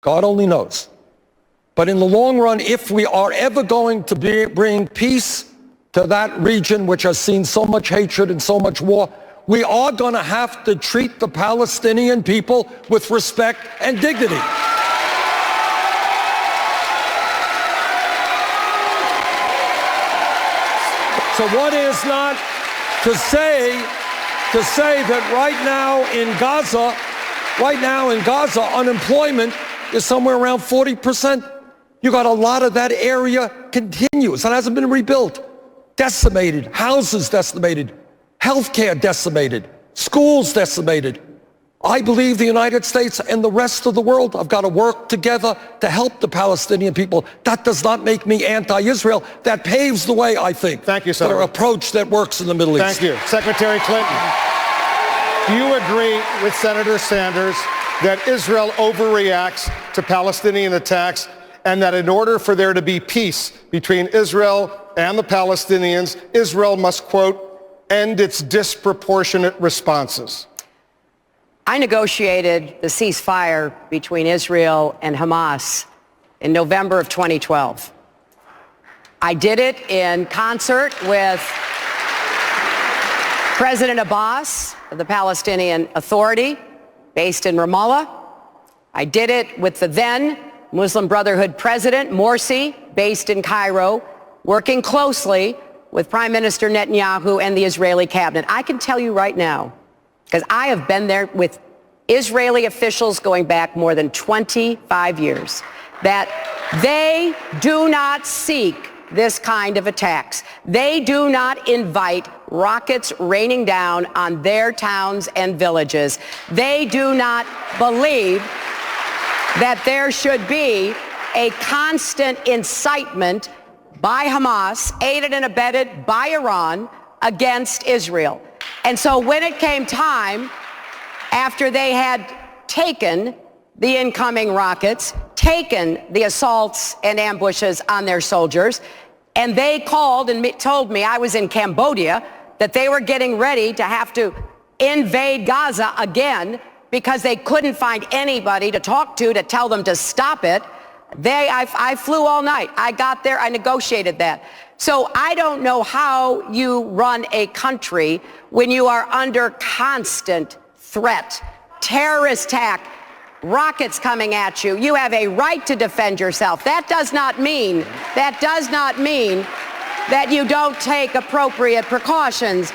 God only knows. But in the long run, if we are ever going to bring peace to that region which has seen so much hatred and so much war, we are going to have to treat the Palestinian people with respect and dignity. So what is not to say that right now in Gaza, unemployment is somewhere around 40%. You got a lot of that area continuous. It hasn't been rebuilt. Decimated, houses decimated, healthcare decimated, schools decimated. I believe the United States and the rest of the world have got to work together to help the Palestinian people. That does not make me anti-Israel. That paves the way, I think, Thank you, Senator, for an approach that works in the Middle East. Thank you. Secretary Clinton, do you agree with Senator Sanders that Israel overreacts to Palestinian attacks and that in order for there to be peace between Israel and the Palestinians, Israel must, quote, end its disproportionate responses? I negotiated the ceasefire between Israel and Hamas in November of 2012. I did it in concert with President Abbas of the Palestinian Authority, based in Ramallah. I did it with the then Muslim Brotherhood President, Morsi, based in Cairo, working closely with Prime Minister Netanyahu and the Israeli cabinet. I can tell you right now, because I have been there with Israeli officials going back more than 25 years, that they do not seek this kind of attacks. They do not invite rockets raining down on their towns and villages. They do not believe that there should be a constant incitement by Hamas, aided and abetted by Iran, against Israel. And so when it came time, after they had taken the incoming rockets, taken the assaults and ambushes on their soldiers, and they called and told me, I was in Cambodia, that they were getting ready to have to invade Gaza again because they couldn't find anybody to talk to tell them to stop it. I flew all night. I got there. I negotiated that. So I don't know how you run a country when you are under constant threat, terrorist attack, rockets coming at you. You have a right to defend yourself. That does not mean that you don't take appropriate precautions.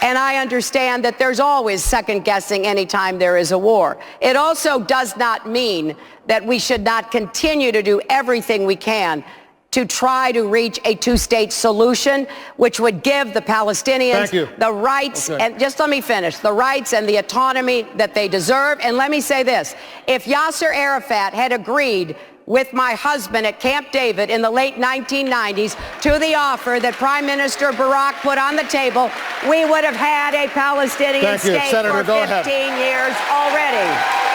And I understand that there's always second guessing anytime there is a war. It also does not mean that we should not continue to do everything we can to try to reach a two-state solution, which would give the Palestinians the rights, and just let me finish, the rights and the autonomy that they deserve. And let me say this, if Yasser Arafat had agreed with my husband at Camp David in the late 1990s to the offer that Prime Minister Barak put on the table, we would have had a Palestinian state for 15 years already.